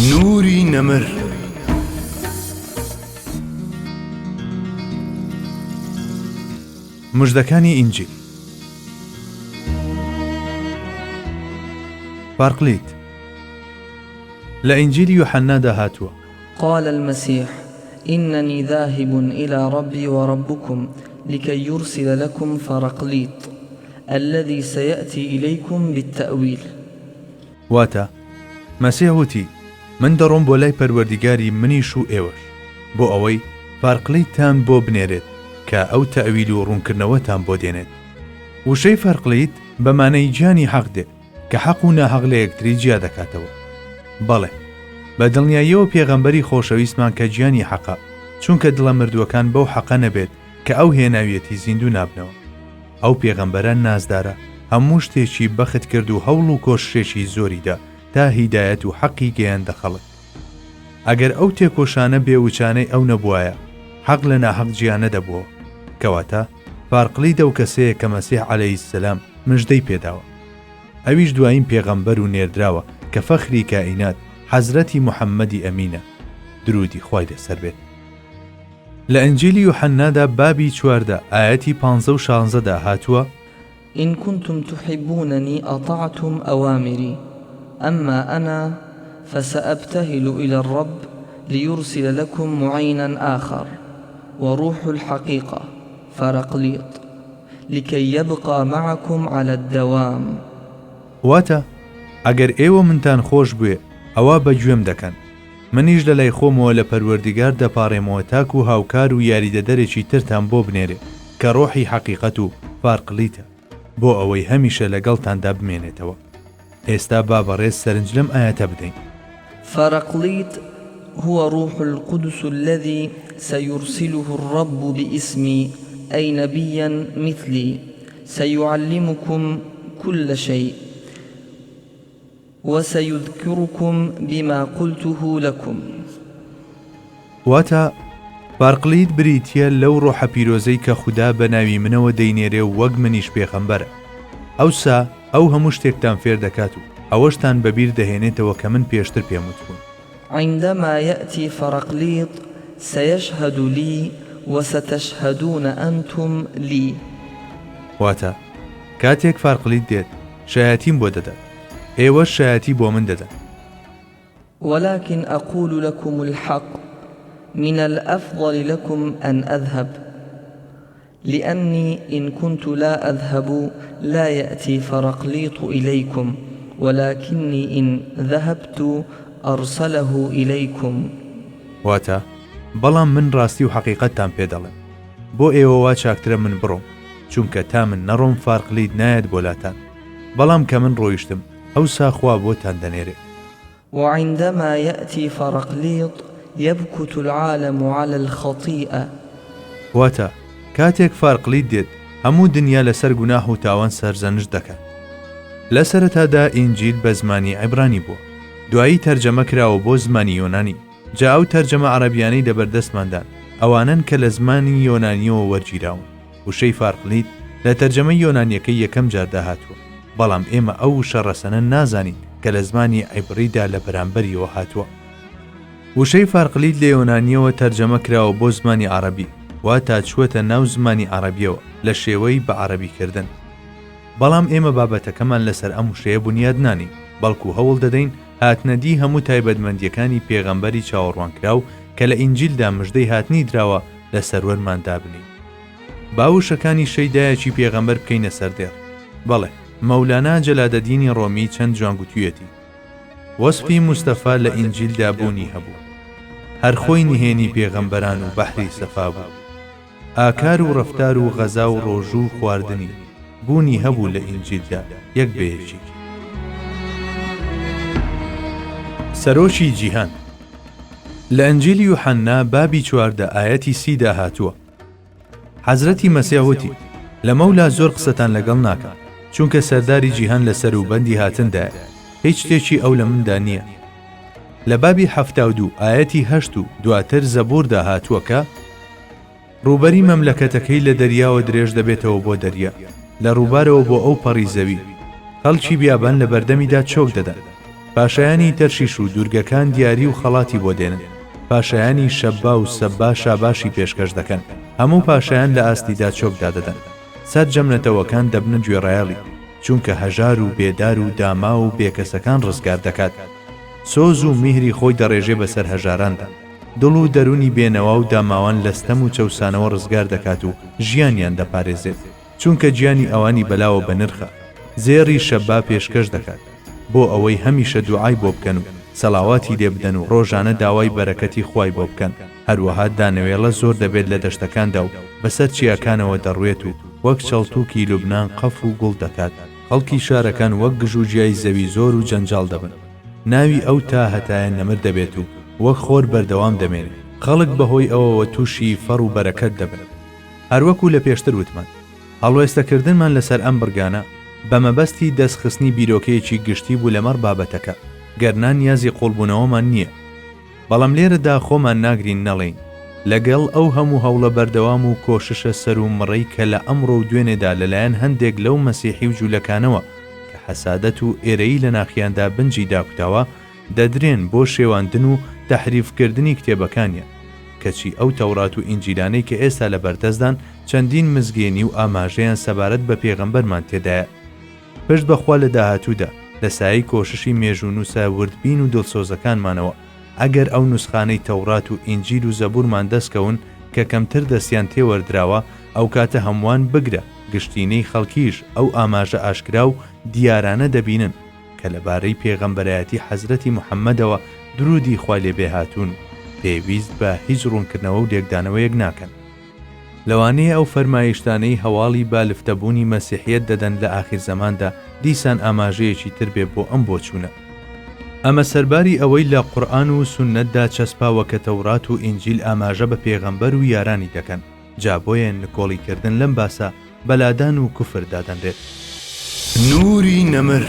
نوری نەمر. مژدەکانی ئینجیل. بارقلیت لە ئینجیلی یوحەنادا هاتووە: قال المسيح إنني ذاهب إلى ربي وربكم لكي يرسل لكم فرقليط الذي سيأتي إليكم بالتأويل. واتە مەسیح وتی: من دەڕۆم بۆ لای پەروەردیگاری منیش و ئێوەش بۆ ئەوەی فارقلیتتان بۆ بنێرێت کە ئەو تەئویل و ڕوونکردنەوەتان بۆ دێنێت. وشەی فارقلیت بەمانەی گیانی حەق دێت کە حەق و ناحەق لە یەکتری جیا دەکاتەوە. بەڵێ، بە دڵنیاییەوە پێغەمبەری خۆشەویستمان کە گیانی حەقە، چونکە دڵە مردووەکان بەو حەقە نەبێت کە ئەو هێناویەتی زیندوو نابنەوە. ئەو پێغەمبەرە نازدارە، هەموو شتێکی بەخت کرد و هەوڵ و کۆششێکی زۆریدا تا هیدایەت و حەقی گەیاندە خەڵک. ئەگەر ئەو تێکۆشانە بێوچانەی ئەو نەبوایە، حەق لە ناحەق جیانە دەبووە. کەواتە فارقلیت ئەو کەسەیە کە مەسیح عەلەیهی سەلام مژدەی پێداوە. ئەویش دوایین پێغەمبەر و نێردراوە کە فەخری کائینات حەزرەتی موحەممەدی ئەمینە، درودی خوای لەسەر بێت. لە ئینجیلی یوحەنادا بابی 14 ئایەتی 15 و 16دا هاتووە: إن كنتم تحبونني أطعتم أوامري أما أنا فسأبتهل إلى الرب ليرسل لكم معينا آخر وروح الحقيقة فرقليط لكي يبقى معكم على الدوام. واتە ئەگەر ئێوە منتان خۆش بوێ ئەوە بەگوێم دەکەن، منیش لە لای خۆمەوە لە پەروەردیگار دەپاڕێمەوە تاک و هاوکار و یاریدەدەرێکی ترتان بۆ بنێرێ کە ڕۆحی حەقیقەت و فارقلیتە بۆ ئەوەی هەمیشە لەگەڵتاندا بمێنێتەوە. ئێستا با بەڕێز سەرنج لەم ئاەتە بدەین. فرقليط هو روح القدس الذي سيرسله الرب باسمي أي نبيا مثلي سيعلمكم كل شيء وسيذكركم بما قلته لكم. واتە فارقلیت بریتیە لەو ڕۆحە پیرۆزەی کە خوددا بە ناوی منەوە دەینێرێ و وەک منیش پێغەمبەرە. ئەوسا ئەو هەموو شتێکتان فێر دەکات و ئەوەشتان بەبیر دەهێنێتەوە کە من پێشتر پێم وتبوون. عندما يأتي فرقليط سيشهد لي وستشهدون أنتم لي. واتە کاتێک فارقلیت دێت شایەتیم بۆ دەدات، ئێوەش شایەتی بۆ من دەدەن. ولكن أقول لكم الحق من الأفضل لكم أن أذهب لأني إن كنت لا أذهب لا يأتي فرقليط إليكم ولكني إن ذهبت أرسله إليكم. واتە بەڵام من ڕاستی و حەقیقەتتان پێ دەڵێم، بۆ ئێوە وا چاکترە من بڕۆم، چونکە تا من نەڕۆم فارقلیت نایەت بۆلاتان، بەڵام کە من ڕۆیشتم ئەوسا خوا بۆتان دەنێرێ. وعندما يأتي فرقليط يبكت العالم على الخطيئة. واتە کاتێک فارقلیت دێت هەموو دنیا لەسەر گوناح و تاوان سەرزەنش دەکات. لە سەرەتادا ئینجیل بە زمانی عیبرانی بووە، دوایی تەرجەمە کراوە بۆ زمانی یۆنانی. جا ئەو تەرجەمە عەرەبیانەی دەبەردەستماندان ئەوانن کە لە زمانی یۆنانیەوە وەرگیراون. وشەی فارقلیت لە تەرجەمەی یۆنانیەکەی یەکەم جاردا هاتووە، بەڵام ئێمە ئەو وشە ڕەسەنە نازانین کە لە زمانی عیبریدا لە بەرامبەریەوە هاتووە. وشەی فارقلیت لە یۆنانیەوە تەرجەمە کراوە بۆ زمانی عەرەبی، واتە چووەتە ناو زمانی عەرەبیەوە لە شێوەی بە عەرەبیکردن. بەڵام ئێمە بابەتەکەمان لەسەر ئەم وشەیە بنیاد نانین، بەڵکو هەوڵ دەدەین هاتنەدی هەموو تایبەتمەندیەکانی پێغەمبەری چاوەڕوانکراو کە لە ئینجیلدا مژدەی هاتنی دراوە لە سەروەرماندا بنین. باوشەکانی شەیدایەکی پێغەمبەر بکەینە سەردێڕ. بەڵێ، مەولانا جەلالەدینی ڕۆمی چەند جوانگوتوویەتی: وەسفی موستەفا لە ئینجیلدا بوونی هەبوو، هەر خۆی نهێنی پێغەمبەران و بەحری سەفا بوو، ئاکار و ڕەفتار و غەزا و ڕۆژوو و خواردنی بوونی هەبوو لە ئینجیلدا یەک بەیەکی. سەرۆکی جیهان. لە ئەنجیلی یوحەنا بابی 14 ئایەتی 30دا هاتووە: حەزرەتی مەسیح وتی: لە مەولا زۆر قسەتان لەگەڵ ناکەم، چونکە سەرداری جیهان لە سەروبەندی هاتندایە، هیچ شتێکی ئەو لە مندا نییە. لە بابی 72 ئایەتی 8 و دواتر زەبووردا هاتووە کە ڕووبەری مەملەکەتەکەی لە دەریاوە درێژ دەبێتەوە بۆ دەریا، لە ڕووبارەوە بۆ ئەو پەڕی زەوی، خەڵکی بیابان لە بەردەمیدا چۆک دەدەن، پاشایانی تەرشیش و دوورگەکان دیاری و خەڵاتی بۆ دێنن. پاشایانی شەبا و سەبا شاباشی پێشکەش دەکەن. هەموو پاشایان لە ئاستیدا چۆکدا دەدەن. سەرجەم نەتەوەکان دەبنە گوێڕایاڵی، چونکە هەژار و بێدار و داما و بێکەسەکان ڕزگار دەکات. سۆز و میهری خۆی دەڕێژێ بەسەر هەژاراندا. دڵ و دەرونی بێنەوا و داماوان لەستەم و چەوسانەوە ڕزگار دەکات و ژیانیان دەپارێزێت، چونکە گیانی ئەوانی بەلاوە بە نرخە. زێڕی شەبا پێشکەش دەکات بۆ ئەوەی هەمیشە دوعای بۆ بکەن و سەڵاواتی لێ بدەن و ڕۆژانە داوای بەرەکەتی خوای بۆ بکەن. هەروەها دانەوێڵە زۆر دەبێت لە دەشتەکاندا و بەسەر چیاکانەوە دەڕوێت و وەک چەڵتووکی لوبنان قەف و گوڵ دەکات. خەڵکی شارەکان وەک گژوجیای زەوی زۆر و جەنجاڵ دەبن. ناوی ئەو تا هەتایە نەمر دەبێت و وەک خۆر بەردەوام دەمێنێت. خەڵک بەهۆی ئەوەوە تووشی فەڕ و بەرەکەت دەبن. هەروەکو لە پێشتر وتمان، هەڵوێستەکردنمان لەسەر ئەم بڕگانە بە مەبەستی دەستخستنی بیرۆکەیەکی گشتی بوو لەمەڕ بابەتەکە، گەرنا نیازی قوڵبوونەوەمان نییە. بەڵام لێرەدا خۆمان ناگرین نەڵێین لەگەڵ ئەو هەموو هەوڵە بەردەوام و کۆششە سەر و مڕەی کە لە ئەمڕۆ و دوێنێدا لەلایەن هەندێک لەو مەسیحی و جوولەکانەوە کە حەسادەت و ئێرەی لە ناخیاندا بنجی داکوتاوە دەدرێن بۆ شێواندن و تەحریفکردنی کتێبەکانیان، کەچی ئەو تەورات و ئینجیلانەی کە ئێستا لە بەردەستدان چەندین مزگێنی و ئاماژەیان سەبارەت بە پێغەمبەرمان تێدایە. پشت بەخوا لە داهاتوودا لە سایەی کۆششی مێژوو نووسە وردبین و دڵسۆزەکانمانەوە ئەگەر ئەو نوسخانەی تەورات و ئینجیل و زەبورمان دەستکەون کە کەمتر دەستیان تێوەردراوە، ئەو کاتە هەمووان بگرە گشتینەی خەڵکیش ئەو ئاماژە ئاشکرا و دیارانە دەبینن کە لەبارەی پێغەمبەرایەتی حەزرەتی موحەممەدەوە درودی خوای لێ بێهاتوون پێویست بە هیچ ڕوونکردنەوە و لێکدانەوەیەک ناکەن. لەوانەیە ئەو فەرمایشتانەی هەواڵی بالفتەبوونی مەسیحیەت دەدەن لە ئاخر زەماندا دیسان ئاماژەیەکی تر بێ بۆ ئەم بۆچوونە. ئەمە سەرباری ئەوەی لە قورئان و سوننەتدا چەسپاوە کە تەورات و ئینجیل ئاماژە بە پێغەمبەر و یارانی دەکەن، جا بۆیە نکۆڵیکردن لەم باسە بەلادان و کوفر دادەنرێت. نوری نەمر